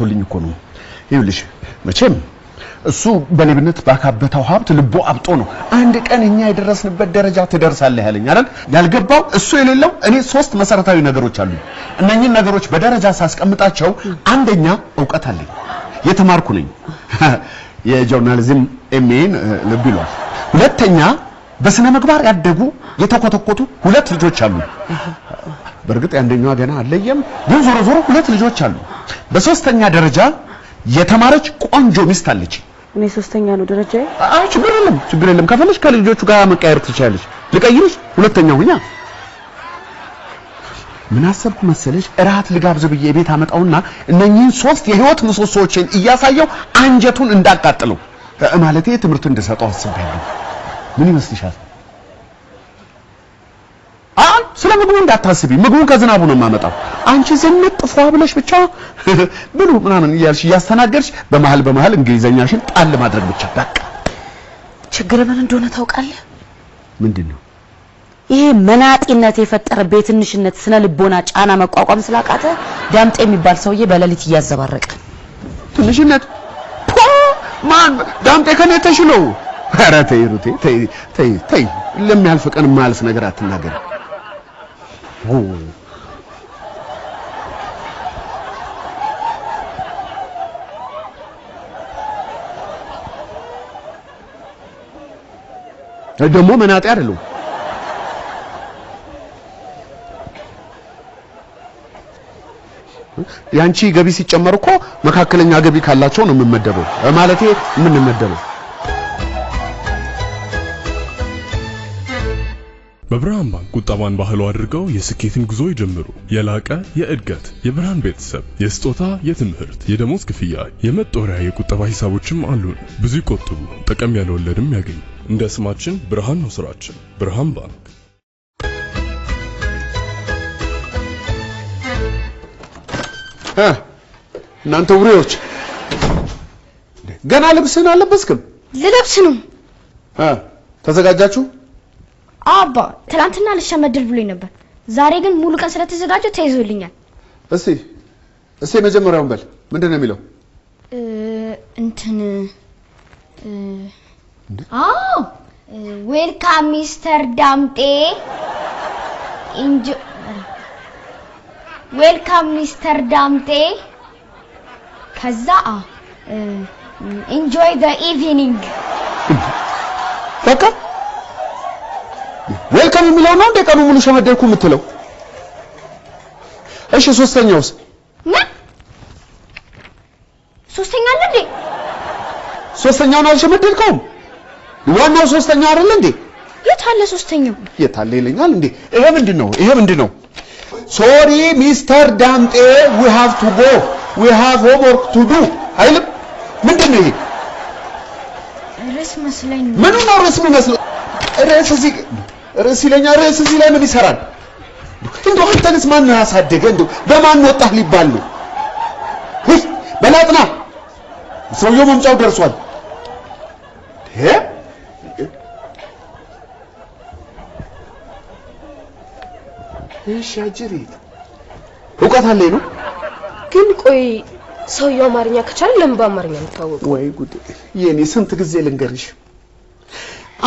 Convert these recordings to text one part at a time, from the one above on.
መጥቶልኝ እኮ ነው ይኸውልሽ መቼም እሱ በለብነት ባካበታው ሀብት ልቦ አብጦ ነው አንድ ቀን እኛ የደረስንበት ደረጃ ትደርሳለህ ያለኝ አይደል ያልገባው እሱ የሌለው እኔ 3 መሰረታዊ ነገሮች አሉ እነኚህን ነገሮች በደረጃ ሳስቀምጣቸው አንደኛ ዕውቀት አለኝ የተማርኩ ነኝ የጆርናሊዝም ኤምኤን ልብ ይሏል ሁለተኛ በስነ ምግባር ያደጉ የተኮተኮቱ 2 ልጆች አሉ በርግጥ አንደኛዋ ገና አለየም ግን ዞሮ ዞሮ 2 ልጆች አሉ በሶስተኛ ደረጃ የተማረች ቆንጆ ሚስት አለች እኔ ሶስተኛ ነው ደረጃዬ አይ ችግር የለም ከፈለሽ ከልጆቹ ጋር መቀየር ትችያለሽ ልቀይርሽ ሁለተኛው ሁኛ ምን አሰብኩ መሰለሽ እራት ልጋብዝ ብዬ ቤት አመጣውና እነኚህን 3 የህይወት ምሰሶዎችን እያሳየው አንጀቱን እንዳቃጥለው ማለቴ ትምህርት እንደሰጠው አስቤያለሁ ምን ይመስልሻል ስለ ምግቡ እንዳታስቢ ምግቡን ከዝናቡ ነው ማመጣው አንቺ ዘመጥ ጥፏ ብለሽ ብቻ ብሉ ምናምን ያልሽ ያስተናገርሽ በመሃል እንግሊዘኛሽን ጣል ማድረግ ብቻ በቃ ችግር ምን እንደሆነ ታውቃለህ ምንድነው ይሄ መናጢነት የፈጠረ ቤትንሽነት ስነ ልቦና ጫና መቋቋም ስላቃተ ዳምጤ የሚባል ሰውዬ በለሊት ያዘባረቀ ትንሽነት ማን ዳምጤ ከኔ ተሽሎ ኧረ ተይ ሩቴ ተይ ለሚያልፍ ቀን ማልፍ ነገር አትናገር ደግሞ መናጤ አይደለም ያንቺ ገቢ ሲጨመር እኮ መካከለኛ ገቢ ካላቸው ነው የምመደበው ማለቴ የምንመደበው በብርሃን ባንክ ቁጠባን ባህሉ አድርገው የስኬትን ጉዞ ይጀምሩ የላቀ የእድገት የብርሃን ቤተሰብ የስጦታ የትምህርት የደሞዝ ክፍያ የመጦሪያ የቁጠባ ሂሳቦችም አሉን ብዙ ይቆጥቡ ጠቀም ያለ ወለድም ያገኙ እንደ ስማችን ብርሃን ነው ስራችን ብርሃን ባንክ እናንተ ውሬዎች ገና ልብስን አለበስክም ልለብስ ነው ተዘጋጃችሁ አባ ትላንትና ልሸመድል ብሎኝ ነበር ዛሬ ግን ሙሉ ቀን ስለተዘጋጀው ተይዞልኛል እስቲ መጀመሪያውን በል ምንድነው የሚለው እንትን ዌልካም ሚስተር ዳምጤ ዌልካም ሚስተር ዳምጤ ከዛ enjoy the evening በቃ ዌልካም የሚለው ነው እንደ ቀኑ ሙሉ ሸመደልኩ የምትለው እሺ ሶስተኛውስ ሶስተኛ አለ እንዴ ሶስተኛው ነው ሸመደልከው ዋናው ሶስተኛው አይደል እንዴ የታለ ሶስተኛው የታለ ይለኛል እንዴ ይሄ ምንድነው ሶሪ ሚስተር ዳምጤ we have to go we have homework to do አይልም ምንድነው ይሄ ርዕስ መስለኝ ምን ነው ርዕስ መስሎ ርዕስ ይለኛል ርዕስ እዚህ ላይ ምን ይሰራል እንደው አንተንስ ማን ነው ያሳደገ እንደው በማን ወጣህ ሊባል ነው በላጥና ሰውየው መምጫው ደርሷል እሺ አጅሪ ዕውቀት አለኝ ነው ግን ቆይ ሰውየው አማርኛ ከቻለ ለምን በአማርኛ እንታወቅ ወይ ጉድ የኔ ስንት ጊዜ ልንገርሽ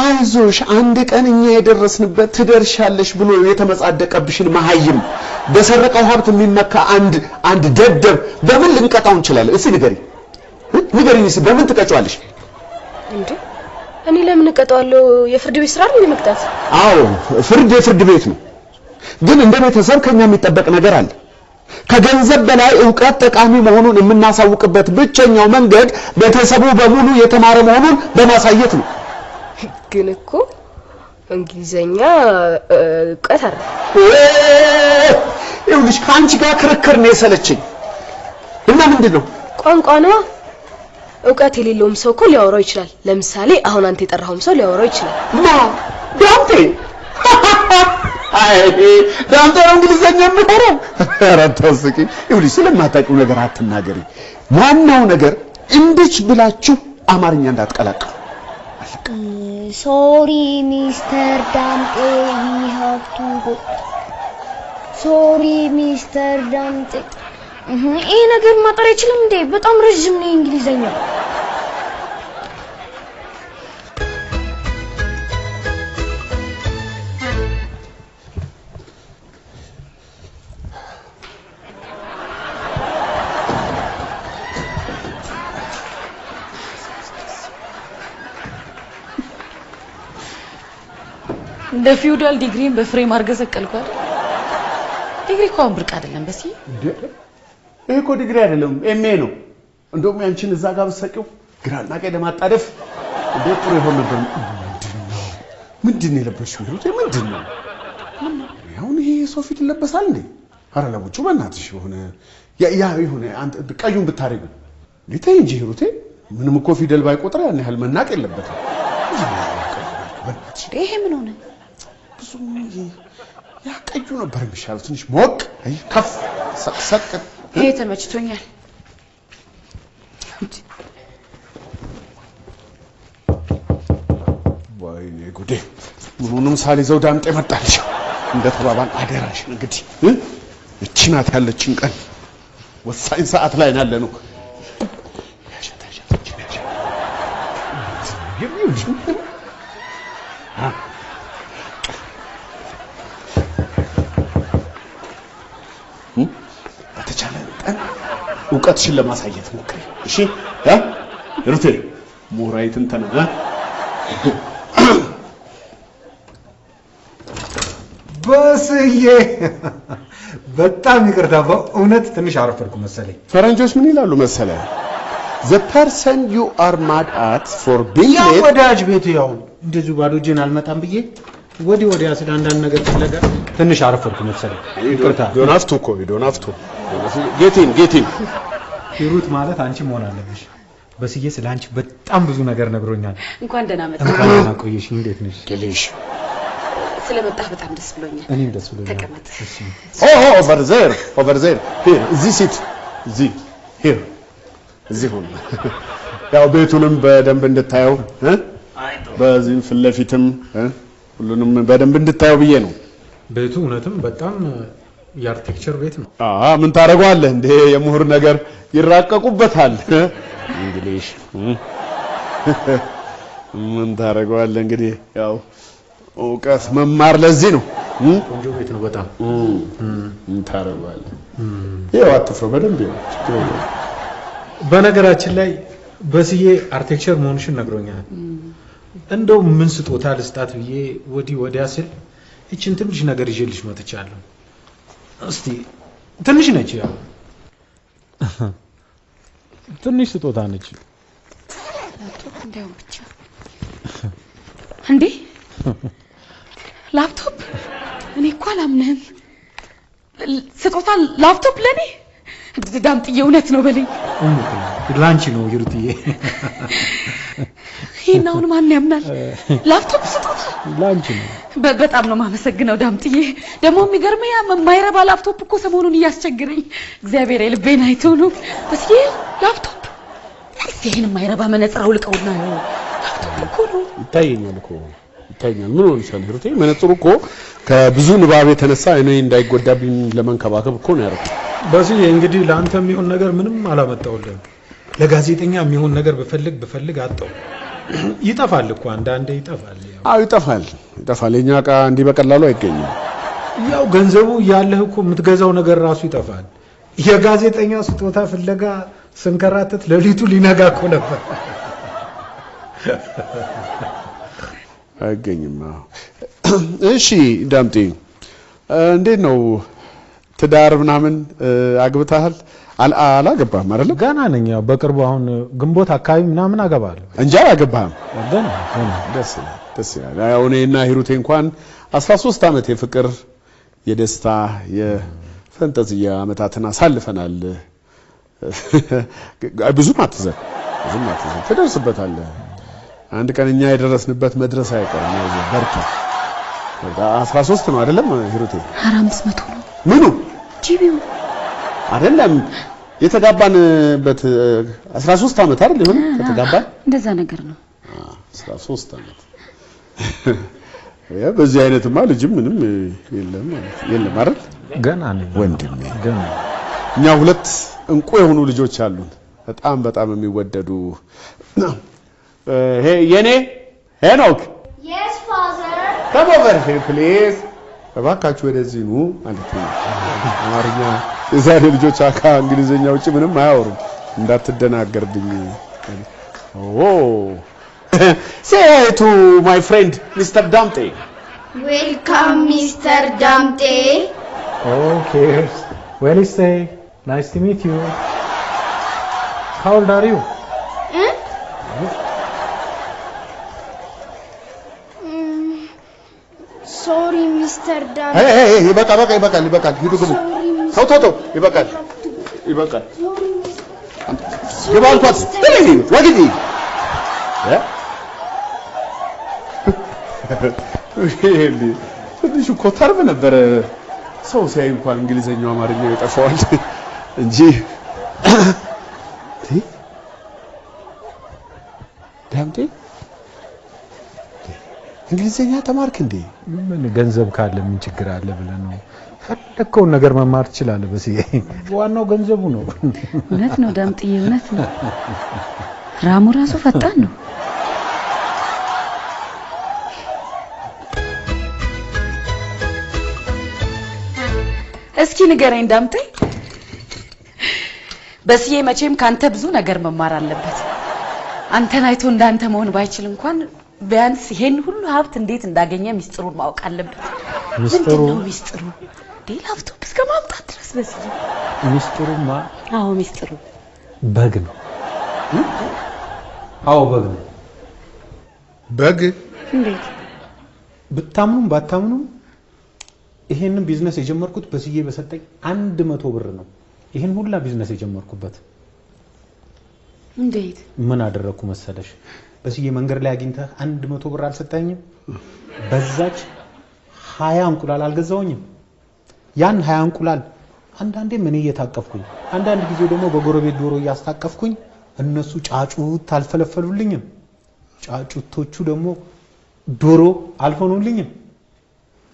አይዞሽ አንድ ቀን እኛ የደረስንበት ትደርሻለሽ ብሎ የተመጻደቀብሽን መሃይም በሰረቀው ሀብት የሚመካ አንድ ደደብ በምን ልንቀጣው እንችላለን እስቲ ንገሪኝ እስቲ በምን ትቀጫዋለሽ እንዴ እኔ ለምን እቀጣዋለሁ የፍርድ ቤት ስራ ነው መቅጣት አዎ የፍርድ ቤት ነው ግን እንደ ቤተሰብ ከኛ የሚጠበቅ ነገር አለ ከገንዘብ በላይ ዕውቀት ጠቃሚ መሆኑን የምናሳውቅበት ብቸኛው መንገድ ቤተሰቡ በሙሉ የተማረ መሆኑን በማሳየት ነው ግን እኮ እንግሊዘኛ ቀተር ይኸውልሽ ካንቺ ጋር ክርክር ነው የሰለችኝ እና ምንድነው ቋንቋ ነው ዕውቀት የሌለውም ሰው እኮ ሊያወራው ይችላል ለምሳሌ አሁን አንተ የጠራኸው ሰው ሊያወራው ይችላል ዳምጤ አይ ዳምጤ እንግሊዘኛ የምትሆነው አራታስቂ ይኸውልሽ ስለማታውቂው ነገር አትናገሪ ዋናው ነገር እንድች ብላችሁ አማርኛ እንዳትቀላቀሉ sorry Mr. Dante we have to go sorry Mr. Dante ይሄ ነገር ማጠር አይችልም እንዴ? በጣም ረጅም ነው እንግሊዘኛ። እንደ ፊውዳል ዲግሪን በፍሬም አድርገህ ሰቀልኳል። ዲግሪ እኮ ብርቅ አይደለም በሲ ይሄ እኮ ዲግሪ አይደለም ኤምኤ ነው። እንደውም ያንቺን እዛ ጋር በሰቀው ግራና ቀኝ ለማጣደፍ እንዴት ጥሩ ይሆን ነበር። ምንድነው የለበሽው? ሩቴ ምንድነው? አሁን ይሄ ሰው ፊት ይለበሳል እንዴ? አረ ለቡጩ በእናትሽ ሆነ ያ ይሁን አንተ ቀዩን ብታረጊው ሊታይ እንጂ ሩቴ ምንም እኮ ፊደል ባይቆጥር ያን ያህል መናቅ የለበትም። ይሄ ምን ሆነ? ብዙም ያ ቀዩ ነበር የሚሻለው ትንሽ ሞቅ አይ ከፍ ሰቅ ይሄ ተመችቶኛል። ወይኔ ጉዴ ምኑንም ሳልይዘው ዳምጤ መጣልሽ። እንደ ተባባን አደራሽ እንግዲህ እቺ ናት ያለችን ቀን ወሳኝ ሰዓት ላይ ናለ ነው። በተቻለ ቀን ዕውቀትሽን ለማሳየት ሞክሪ እሺ? ሩቴ ሞራይትን ተነጋ በስዬ በጣም ይቅርታ በእውነት ትንሽ አረፈርኩ መሰለኝ። ፈረንጆች ምን ይላሉ መሰለ? the person you are mad at for being ያ late ወዳጅ ቤቱ ያው እንደዚህ ባዶ እጄን አልመጣም ብዬ ወዲያ ስለ አንዳንድ ነገር ፍለጋ ትንሽ አረፈርኩ መሰለኝ። ይቅርታ ዶናፍቱ እኮ ዶናፍቱ ጌት ኢን ሂሩት ማለት አንቺ መሆን አለብሽ። በስዬ ስለ አንቺ በጣም ብዙ ነገር ነግሮኛል። እንኳን ደህና መጣ። እንኳን ደህና ቆየሽ። እንዴት ነሽ? ጌሊሽ ስለመጣህ በጣም ደስ ብሎኛል። እኔም ደስ ብሎኛል። ተቀመጥ። እሺ over there here እዚህ ሲት እዚህ here እዚህ ሆነ ያው ቤቱንም በደንብ እንድታየው በዚህ ፊት ለፊትም ሁሉንም በደንብ እንድታየው ብዬ ነው። ቤቱ እውነትም በጣም የአርኪቴክቸር ቤት ነው። ምን ታረጋለህ እንዴ? የምሁር ነገር ይራቀቁበታል። እንግሊሽ ምን ታረጋለህ እንግዲህ ያው ዕውቀት መማር ለዚህ ነው። ቆንጆ ቤት ነው በጣም ምን ታረጋለህ? ይኸው አትፍረው በደንብ ነው። በነገራችን ላይ በስዬ አርኪቴክቸር መሆንሽን ነግሮኛል። እንደው ምን ስጦታ ልስጣት ብዬ ወዲያ ስል እቺን ትንሽ ነገር ይዤልሽ መጥቻለሁ። እስቲ ትንሽ ነች፣ ያው ትንሽ ስጦታ ነች። ላፕቶፕ እንዳው ብቻ እንዴ ላፕቶፕ? እኔ እኮ አላምንህም። ስጦታ ላፕቶፕ ለኔ? ዳምጥዬ እውነት ነው በለኝ። ላንቺ ነው ሂሩትዬ። ይሄን አሁን ማን ያምናል? ላፕቶፕ ስጦታ ላንቺ ነው። በጣም ነው ማመሰግነው ዳምጥዬ። ደግሞ የሚገርመው ያ የማይረባ ላፕቶፕ እኮ ሰሞኑን እያስቸገረኝ እግዚአብሔር የልቤን አይቶ ነው። እስኪ ላፕቶፕ ይሄን የማይረባ መነጽር አውልቀውና ነው ላፕቶፕ እኮ ነው ይታየኛል። ምን ሆነሻል ሂሩቴ? መነጽሩ እኮ ከብዙ ንባብ የተነሳ እኔ እንዳይጎዳብኝ ለመንከባከብ እኮ ነው ያደረኩት። በዚህ እንግዲህ ለአንተ የሚሆን ነገር ምንም አላመጣውልህም። ለጋዜጠኛ የሚሆን ነገር ብፈልግ አጣው። ይጠፋል እኮ አንዳንዴ ይጠፋል። ይጠፋል። የኛ ዕቃ እንዲህ በቀላሉ አይገኝም። ያው ገንዘቡ ያለህ እኮ የምትገዛው ነገር ራሱ ይጠፋል። የጋዜጠኛ ስጦታ ፍለጋ ስንከራተት ሌሊቱ ሊነጋ እኮ ነበር። አይገኝም። እሺ ዳምጤ እንዴት ነው ትዳር ምናምን አግብተሃል? አላገባህም አይደል? ገና ነኝ። ያው በቅርቡ አሁን ግንቦት አካባቢ ምናምን አገባለሁ እንጂ አላገባህም። ገና ደስ ይላል። ያው እኔና ሂሩቴ እንኳን 13 ዓመት የፍቅር የደስታ የፈንጠዝያ ዓመታትን አሳልፈናል። ብዙም አትዘን ትደርስበታለህ። አንድ ቀን እኛ የደረስንበት መድረስ አይቀርም። ያው በርታ። 13 ነው አይደለም ሂሩቴ? 500 ነው። ምኑ ጂቢው አይደለም የተጋባንበት 13 ዓመት አይደል? ይሁን ከተጋባን እንደዛ ነገር ነው። 13 ዓመት ያ በዚህ አይነትማ ልጅም ምንም የለም ማለት የለም አይደል? ገና ነኝ ወንድሜ። ገና እኛ ሁለት እንቁ የሆኑ ልጆች አሉን በጣም የሚወደዱ የኔ ሄኖክ Yes father come over here please እባካችሁ ወደዚህ ኑ ማለት ነው አማርኛ የዛሬ ልጆች እንግሊዘኛ ውጪ ምንም አያወሩም እንዳትደናገርብኝ say to my friend Mr. Damte Welcome Mr. Damte Okay. Well, stay. Nice to meet you. How old are you? Sorry Mr. Damte Hey ይበቃል ሂዱ ግቡ ተው ይበቃል ይባልኳት ወግዲ ትንሽ እኮ ተርብ ነበር ሰው ሲያይ እንኳን እንግሊዘኛው አማርኛው ይጠፋዋል እንጂ ዳምጤ እንግሊዘኛ ተማርክ እንዴ ምን ገንዘብ ካለ ምን ችግር አለ ብለህ ነው ፈለከው ነገር መማር ትችላለህ በስዬ ዋናው ገንዘቡ ነው እውነት ነው ዳምጥዬ እውነት ነው ራሙ ራሱ ፈጣን ነው እስኪ ንገረኝ ዳምጤ በስዬ መቼም ካንተ ብዙ ነገር መማር አለበት አንተን አይቶ እንዳንተ መሆን ባይችል እንኳን ቢያንስ ይሄን ሁሉ ሀብት እንዴት እንዳገኘ ሚስጥሩን ማወቅ አለበት ሚስጥሩ ላፕቶፕ እስከ ማምጣት ድረስ በስዬ ሚስጥሩማ አዎ ሚስጥሩ በግ ነው አዎ በግ እንዴት ብታምኑም ባታምኑም ይሄንን ቢዝነስ የጀመርኩት በስዬ በሰጠኝ 100 ብር ነው ይሄን ሁላ ቢዝነስ የጀመርኩበት እንዴት ምን አደረኩ መሰለሽ በስዬ መንገድ ላይ አግኝተህ 100 ብር አልሰጠኝም በዛች 20 እንቁላል አልገዛውኝም ያን 20 እንቁላል አንዳንዴ ምን እየታቀፍኩኝ አንዳንድ ጊዜ ደግሞ በጎረቤት ዶሮ እያስታቀፍኩኝ እነሱ ጫጩት አልፈለፈሉልኝም ጫጩቶቹ ደግሞ ዶሮ አልሆኑልኝም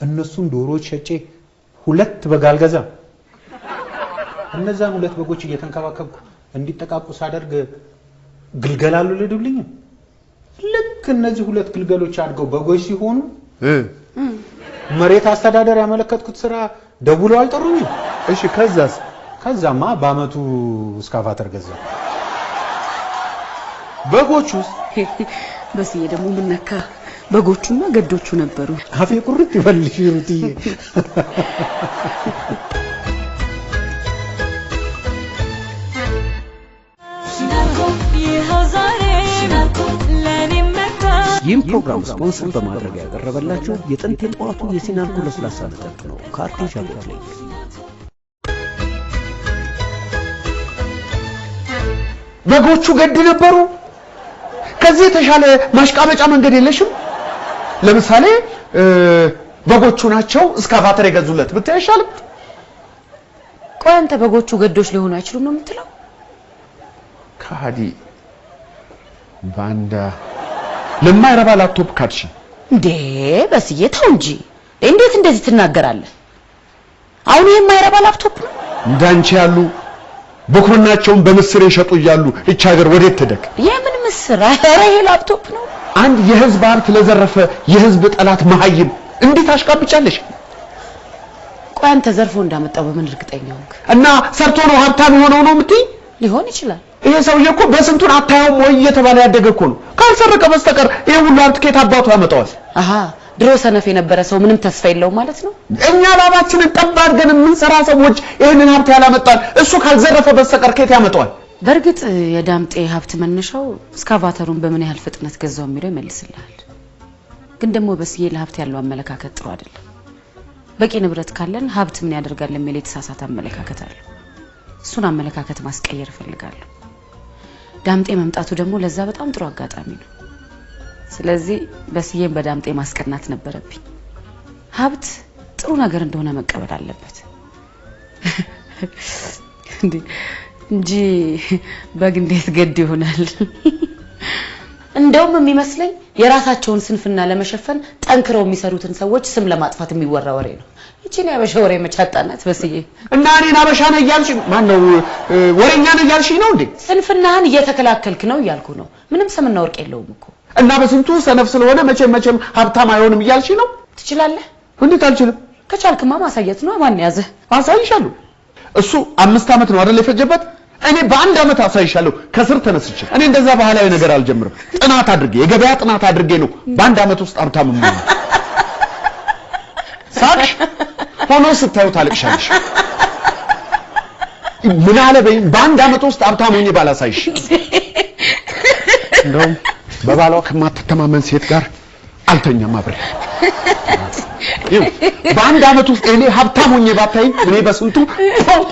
እነሱን ዶሮዎች ሸጬ 2 በግ አልገዛም እነዛን 2 በጎች እየተንከባከብኩ እንዲጠቃቁ ሳደርግ ግልገላሉ ልዱልኝ ልክ እነዚህ 2 ግልገሎች አድገው በጎች ሲሆኑ መሬት አስተዳደር ያመለከትኩት ስራ ደውሎ አልጠሩኝም እሺ ከዛማ በአመቱ እስካቫተር ገዛ በጎቹስ በስዬ ደግሞ ምን ነካ በጎቹና ገዶቹ ነበሩ አፌ ቁርጥ ይበልሽ ሩትዬ ይህም ፕሮግራም ስፖንሰር በማድረግ ያቀረበላችሁ የጥንት የጠዋቱ የሲናልኮ ለስላሳ መጠጥ ነው ካርቴጅ አውትሌት በጎቹ ገድ ነበሩ ከዚህ የተሻለ ማሽቃበጫ መንገድ የለሽም ለምሳሌ በጎቹ ናቸው እስካቫተር የገዙለት ብትይሻልም ቆይ አንተ በጎቹ ገዶች ሊሆኑ አይችሉም ነው የምትለው ካዲ ባንዳ ለማይረባ ላፕቶፕ ካድሽ እንዴ በስዬ ተው እንጂ እንዴት እንደዚህ ትናገራለህ አሁን ይሄ የማይረባ ላፕቶፕ ነው እንዳንቺ ያሉ በኩርናቸውን በምስር ይሸጡ ይያሉ እቺ ሀገር ወዴት ተደክ የምን ምስር አረ ይሄ ላፕቶፕ ነው አንድ የህዝብ ሀብት ለዘረፈ የህዝብ ጠላት መሀይም እንዴት አሽቃብጫለሽ ቆይ አንተ ዘርፎ እንዳመጣው በምን እርግጠኛ ሆንክ እና ሰርቶ ነው ሀብታም የሆነው ነው የምትይ ሊሆን ይችላል ይሄ ሰውዬ እኮ በስንቱን አታየውም ወይ እየተባለ ያደገ እኮ ነው ካልሰረቀ በስተቀር ይሄ ሁሉ ሀብት ከየት አባቱ ያመጣዋል አሃ ድሮ ሰነፍ የነበረ ሰው ምንም ተስፋ የለውም ማለት ነው እኛ ላባችንን ጠብ አድርገን የምንሰራ ሰዎች ይሄንን ሀብት ያላመጣን እሱ ካልዘረፈ በስተቀር ከየት ያመጣዋል በርግጥ የዳምጤ ሀብት መነሻው እስካቫተሩን በምን ያህል ፍጥነት ገዛው የሚለው ይመልስልሃል ግን ደግሞ በስዬ ለሀብት ያለው አመለካከት ጥሩ አይደለም በቂ ንብረት ካለን ሀብት ምን ያደርጋል የሚል የተሳሳተ አመለካከት አለ እሱን አመለካከት ማስቀየር ፈልጋለሁ ዳምጤ መምጣቱ ደግሞ ለዛ በጣም ጥሩ አጋጣሚ ነው ስለዚህ በስዬን በዳምጤ ማስቀናት ነበረብኝ ሀብት ጥሩ ነገር እንደሆነ መቀበል አለበት እንጂ በግ እንዴት ገድ ይሆናል እንደውም የሚመስለኝ የራሳቸውን ስንፍና ለመሸፈን ጠንክረው የሚሰሩትን ሰዎች ስም ለማጥፋት የሚወራ ወሬ ነው። እቺን ያበሻ ወሬ መቻጣናት በስዬ እና እኔን አበሻ ነኝ እያልሽ ማን ነው ወሬኛ ነኝ እያልሽ ነው እንዴ? ስንፍናህን እየተከላከልክ ነው እያልኩ ነው። ምንም ስምና ወርቅ የለውም እኮ። እና በስንቱ ሰነፍ ስለሆነ መቼም ሀብታም አይሆንም እያልሽ ነው? ትችላለህ? እንዴት አልችልም? ከቻልክማ ማሳየት ነው። ማን ያዘህ? አሳይሻለሁ። እሱ 5 ዓመት ነው አይደል የፈጀበት? እኔ በአንድ ዓመት አሳይሻለሁ ከስር ተነስቼ። እኔ እንደዛ ባህላዊ ነገር አልጀምርም። ጥናት አድርጌ የገበያ ጥናት አድርጌ ነው በአንድ ዓመት ውስጥ ሀብታም ነው። ሳቅሽ ሆኖ ስታዩት አልቅሻለሽ። ምን አለ በይኝ በአንድ ዓመት ውስጥ ሀብታም ሆኜ ባላሳይሽ። እንደውም በባሏ ከማትተማመን ሴት ጋር አልተኛም አብሬ። በአንድ ዓመት ውስጥ እኔ ሀብታም ሆኜ ባታይኝ እኔ በስንቱ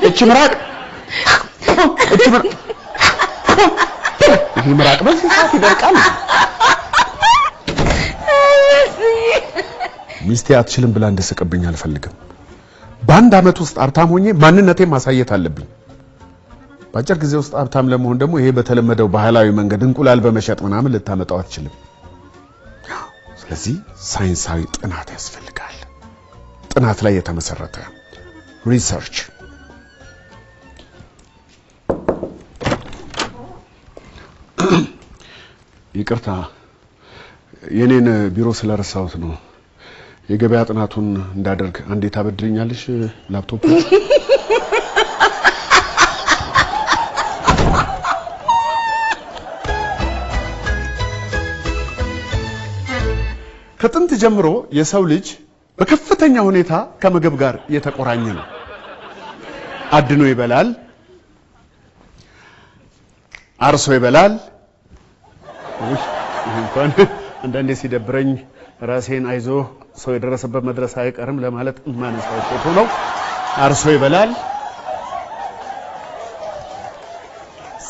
እቺ ምራቅ ይሄ ምራቅ በዚህ ሰዓት ይደርቃል። ሚስቴ አትችልም ብላ እንደሰቀብኝ አልፈልግም። በአንድ ዓመት ውስጥ ሀብታም ሆኜ ማንነቴን ማሳየት አለብኝ። በአጭር ጊዜ ውስጥ ሀብታም ለመሆን ደግሞ ይሄ በተለመደው ባህላዊ መንገድ እንቁላል በመሸጥ ምናምን ልታመጣው አትችልም። ስለዚህ ሳይንሳዊ ጥናት ያስፈልጋል። ጥናት ላይ የተመሰረተ ሪሰርች። ይቅርታ የኔን ቢሮ ስለረሳሁት ነው። የገበያ ጥናቱን እንዳደርግ አንዴ ታበድሪኛለሽ ላፕቶፕ? ከጥንት ጀምሮ የሰው ልጅ በከፍተኛ ሁኔታ ከምግብ ጋር የተቆራኘ ነው። አድኖ ይበላል፣ አርሶ ይበላል። እንኳን አንዳንዴ ሲደብረኝ ራሴን አይዞ ሰው የደረሰበት መድረስ አይቀርም ለማለት ማነሳው ፎቶ ነው። አርሶ ይበላል፣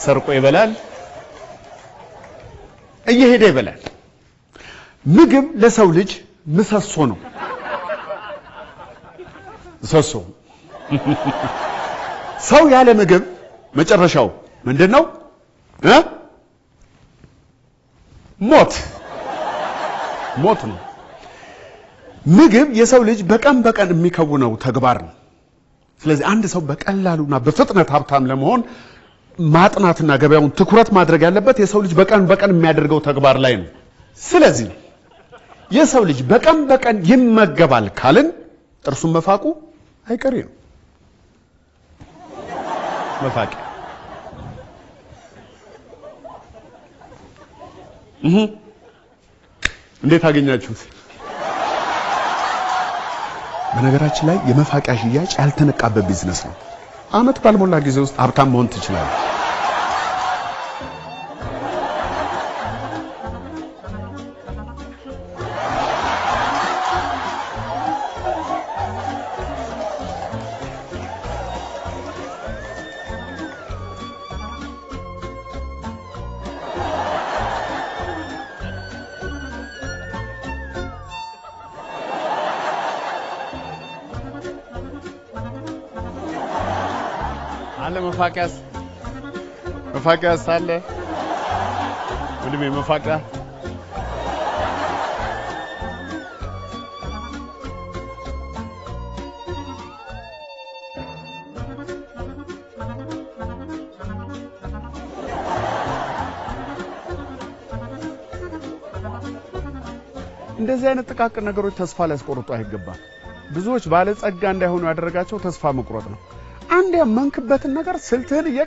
ሰርቆ ይበላል፣ እየሄደ ይበላል። ምግብ ለሰው ልጅ ምሰሶ ነው። ምሰሶ። ሰው ያለ ምግብ መጨረሻው ምንድነው? ሞት ነው። ምግብ የሰው ልጅ በቀን በቀን የሚከውነው ተግባር ነው። ስለዚህ አንድ ሰው በቀላሉና በፍጥነት ሀብታም ለመሆን ማጥናትና ገበያውን ትኩረት ማድረግ ያለበት የሰው ልጅ በቀን በቀን የሚያደርገው ተግባር ላይ ነው። ስለዚህ የሰው ልጅ በቀን በቀን ይመገባል ካልን ጥርሱን መፋቁ አይቀሬ ነው። መፋቅ እንዴት አገኛችሁት? በነገራችን ላይ የመፋቂያ ሽያጭ ያልተነቃበት ቢዝነስ ነው። አመት ባልሞላ ጊዜ ውስጥ ሀብታም መሆን ትችላለህ። አለ መፋቂያስ አለ ወንድሜ መፋቂያ እንደዚህ አይነት ጥቃቅን ነገሮች ተስፋ ሊያስቆርጡ አይገባም። ብዙዎች ባለጸጋ እንዳይሆኑ ያደረጋቸው ተስፋ መቁረጥ ነው። አንድ ያመንክበትን ነገር ስልትህን